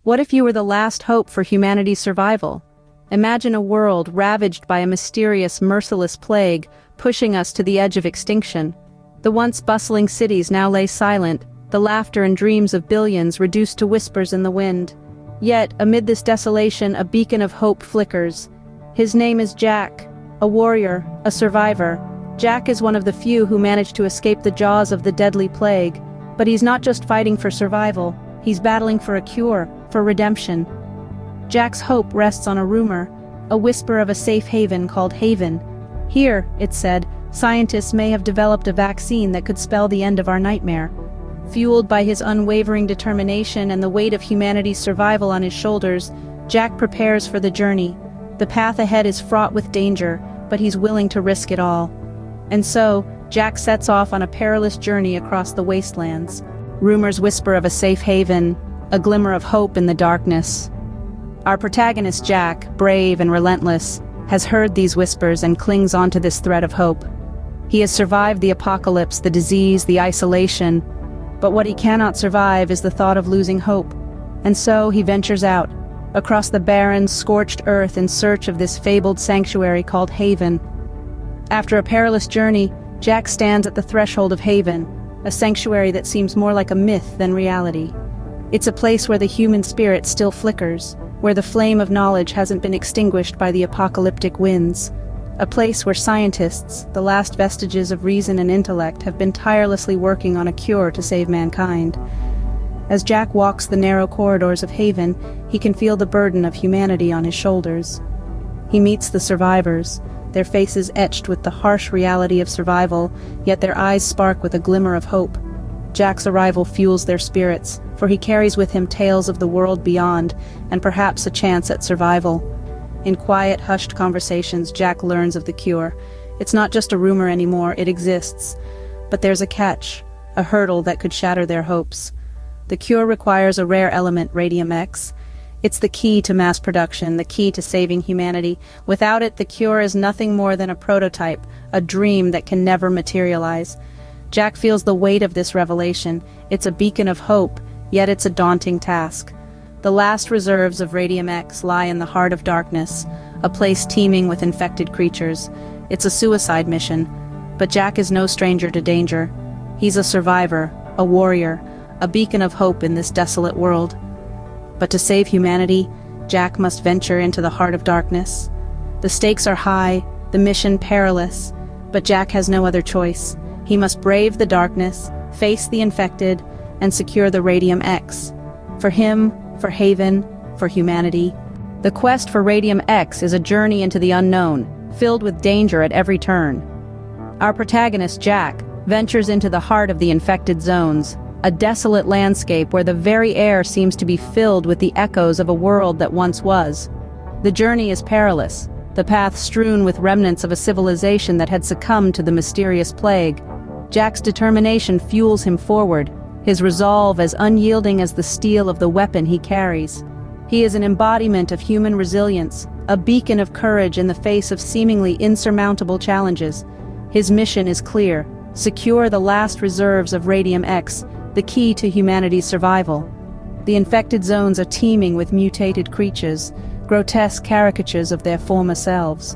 What if you were the last hope for humanity's survival? Imagine a world ravaged by a mysterious, merciless plague, pushing us to the edge of extinction. The once bustling cities now lay silent, the laughter and dreams of billions reduced to whispers in the wind. Yet, amid this desolation, a beacon of hope flickers. His name is Jack, a warrior, a survivor. Jack is one of the few who managed to escape the jaws of the deadly plague. But he's not just fighting for survival, he's battling for a cure, for redemption. Jack's hope rests on a rumor, a whisper of a safe haven called Haven. Here, it said, scientists may have developed a vaccine that could spell the end of our nightmare. Fueled by his unwavering determination and the weight of humanity's survival on his shoulders, Jack prepares for the journey. The path ahead is fraught with danger, but he's willing to risk it all. And so, Jack sets off on a perilous journey across the wastelands. Rumors whisper of a safe haven, a glimmer of hope in the darkness. Our protagonist Jack, brave and relentless, has heard these whispers and clings onto this thread of hope. He has survived the apocalypse, the disease, the isolation, but what he cannot survive is the thought of losing hope. And so he ventures out, across the barren, scorched earth in search of this fabled sanctuary called Haven. After a perilous journey, Jack stands at the threshold of Haven, a sanctuary that seems more like a myth than reality. It's a place where the human spirit still flickers, where the flame of knowledge hasn't been extinguished by the apocalyptic winds. A place where scientists, the last vestiges of reason and intellect, have been tirelessly working on a cure to save mankind. As Jack walks the narrow corridors of Haven, he can feel the burden of humanity on his shoulders. He meets the survivors, their faces etched with the harsh reality of survival, yet their eyes spark with a glimmer of hope. Jack's arrival fuels their spirits, for he carries with him tales of the world beyond, and perhaps a chance at survival. In quiet, hushed conversations, Jack learns of the cure. It's not just a rumor anymore, it exists. But there's a catch, a hurdle that could shatter their hopes. The cure requires a rare element, Radium X. It's the key to mass production, the key to saving humanity. Without it, the cure is nothing more than a prototype, a dream that can never materialize. Jack feels the weight of this revelation. It's a beacon of hope, yet it's a daunting task. The last reserves of Radium X lie in the heart of darkness, a place teeming with infected creatures. It's a suicide mission, but Jack is no stranger to danger. He's a survivor, a warrior, a beacon of hope in this desolate world. But to save humanity, Jack must venture into the heart of darkness. The stakes are high, the mission perilous, but Jack has no other choice. He must brave the darkness, face the infected, and secure the Radium X. For him, for Haven, for humanity. The quest for Radium X is a journey into the unknown, filled with danger at every turn. Our protagonist, Jack, ventures into the heart of the infected zones, a desolate landscape where the very air seems to be filled with the echoes of a world that once was. The journey is perilous, the path strewn with remnants of a civilization that had succumbed to the mysterious plague. Jack's determination fuels him forward, his resolve as unyielding as the steel of the weapon he carries. He is an embodiment of human resilience, a beacon of courage in the face of seemingly insurmountable challenges. His mission is clear: secure the last reserves of Radium X, the key to humanity's survival. The infected zones are teeming with mutated creatures, grotesque caricatures of their former selves.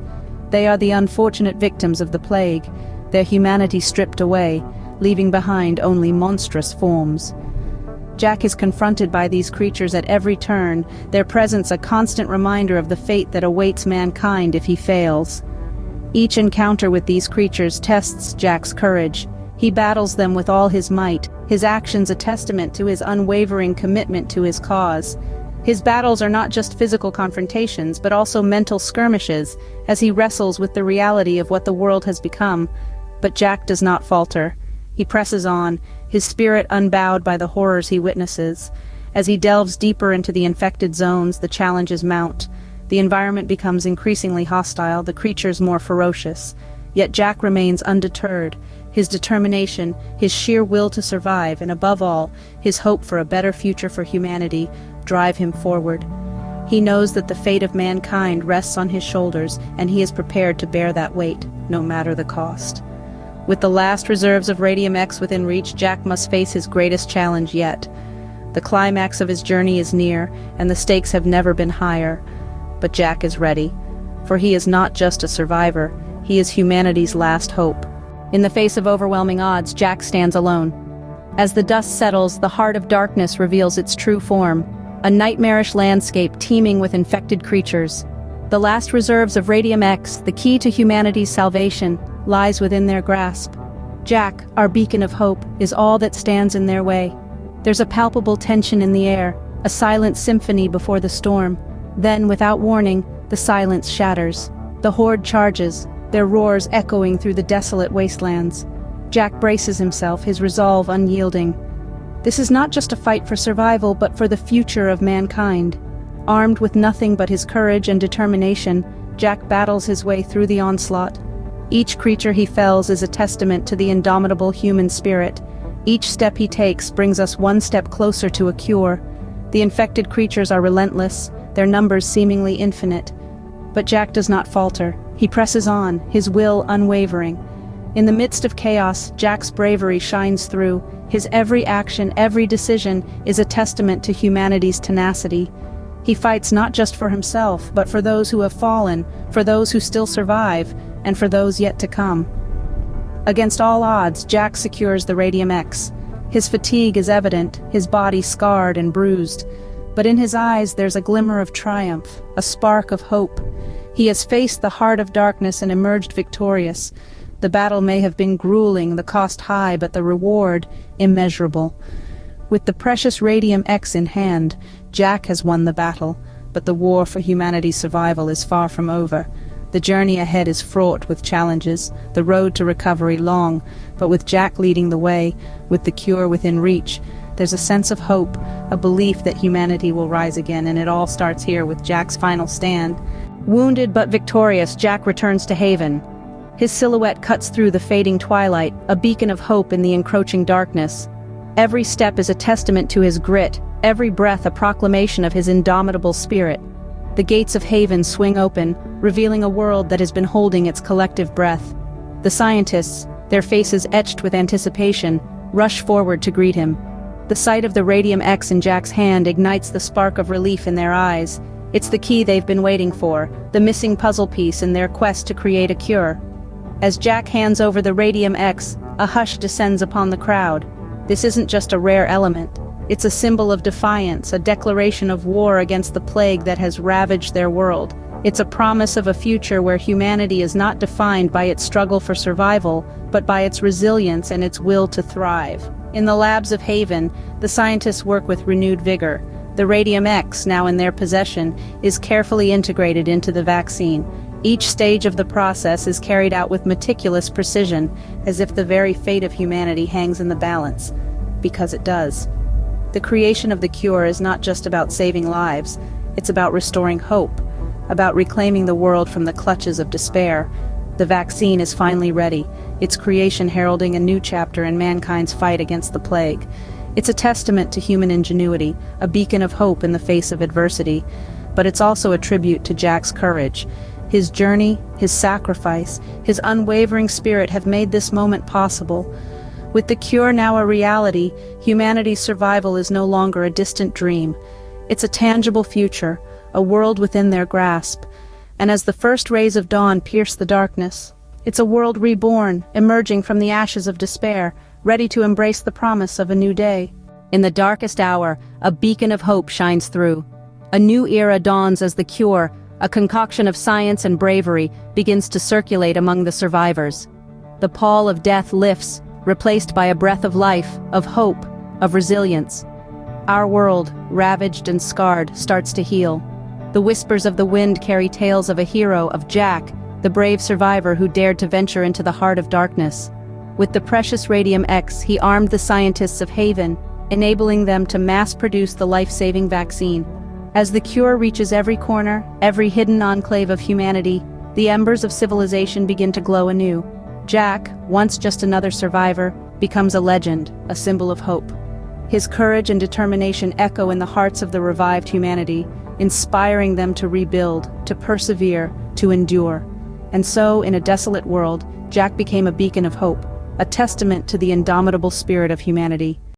They are the unfortunate victims of the plague, their humanity stripped away, leaving behind only monstrous forms. Jack is confronted by these creatures at every turn, their presence a constant reminder of the fate that awaits mankind if he fails. Each encounter with these creatures tests Jack's courage. He battles them with all his might, his actions a testament to his unwavering commitment to his cause. His battles are not just physical confrontations, but also mental skirmishes, as he wrestles with the reality of what the world has become. But Jack does not falter. He presses on, his spirit unbowed by the horrors he witnesses. As he delves deeper into the infected zones, the challenges mount. The environment becomes increasingly hostile, the creatures more ferocious. Yet Jack remains undeterred. His determination, his sheer will to survive, and above all, his hope for a better future for humanity, drive him forward. He knows that the fate of mankind rests on his shoulders, and he is prepared to bear that weight, no matter the cost. With the last reserves of Radium X within reach, Jack must face his greatest challenge yet. The climax of his journey is near, and the stakes have never been higher. But Jack is ready, for he is not just a survivor, he is humanity's last hope. In the face of overwhelming odds, Jack stands alone. As the dust settles, the heart of darkness reveals its true form, a nightmarish landscape teeming with infected creatures. The last reserves of Radium X, the key to humanity's salvation, lies within their grasp. Jack, our beacon of hope, is all that stands in their way. There's a palpable tension in the air, a silent symphony before the storm. Then, without warning, the silence shatters. The horde charges, their roars echoing through the desolate wastelands. Jack braces himself, his resolve unyielding. This is not just a fight for survival, but for the future of mankind. Armed with nothing but his courage and determination, Jack battles his way through the onslaught. Each creature he fells is a testament to the indomitable human spirit. Each step he takes brings us one step closer to a cure. The infected creatures are relentless, their numbers seemingly infinite. But Jack does not falter. He presses on, his will unwavering. In the midst of chaos, Jack's bravery shines through. His every action, every decision is a testament to humanity's tenacity. He fights not just for himself, but for those who have fallen, for those who still survive, and for those yet to come. Against all odds, Jack secures the Radium X. His fatigue is evident, his body scarred and bruised. But in his eyes there's a glimmer of triumph, a spark of hope. He has faced the heart of darkness and emerged victorious. The battle may have been grueling, the cost high, but the reward immeasurable. With the precious Radium X in hand, Jack has won the battle, but the war for humanity's survival is far from over. The journey ahead is fraught with challenges, the road to recovery long, but with Jack leading the way, with the cure within reach, there's a sense of hope, a belief that humanity will rise again, and it all starts here with Jack's final stand. Wounded but victorious, Jack returns to Haven. His silhouette cuts through the fading twilight, a beacon of hope in the encroaching darkness. Every step is a testament to his grit, every breath a proclamation of his indomitable spirit. The gates of Haven swing open, revealing a world that has been holding its collective breath. The scientists, their faces etched with anticipation, rush forward to greet him. The sight of the Radium X in Jack's hand ignites the spark of relief in their eyes. It's the key they've been waiting for, the missing puzzle piece in their quest to create a cure. As Jack hands over the Radium X, a hush descends upon the crowd. This isn't just a rare element. It's a symbol of defiance, a declaration of war against the plague that has ravaged their world. It's a promise of a future where humanity is not defined by its struggle for survival, but by its resilience and its will to thrive. In the labs of Haven, the scientists work with renewed vigor. The Radium X, now in their possession, is carefully integrated into the vaccine. Each stage of the process is carried out with meticulous precision, as if the very fate of humanity hangs in the balance. Because it does. The creation of the cure is not just about saving lives, it's about restoring hope, about reclaiming the world from the clutches of despair. The vaccine is finally ready, its creation heralding a new chapter in mankind's fight against the plague. It's a testament to human ingenuity, a beacon of hope in the face of adversity, but it's also a tribute to Jack's courage. His journey, his sacrifice, his unwavering spirit have made this moment possible. With the cure now a reality, humanity's survival is no longer a distant dream. It's a tangible future, a world within their grasp. And as the first rays of dawn pierce the darkness, it's a world reborn, emerging from the ashes of despair, ready to embrace the promise of a new day. In the darkest hour, a beacon of hope shines through. A new era dawns as the cure, a concoction of science and bravery, begins to circulate among the survivors. The pall of death lifts, replaced by a breath of life, of hope, of resilience. Our world, ravaged and scarred, starts to heal. The whispers of the wind carry tales of a hero, of Jack, the brave survivor who dared to venture into the heart of darkness. With the precious Radium X, he armed the scientists of Haven, enabling them to mass-produce the life-saving vaccine. As the cure reaches every corner, every hidden enclave of humanity, the embers of civilization begin to glow anew. Jack, once just another survivor, becomes a legend, a symbol of hope. His courage and determination echo in the hearts of the revived humanity, inspiring them to rebuild, to persevere, to endure. And so, in a desolate world, Jack became a beacon of hope, a testament to the indomitable spirit of humanity.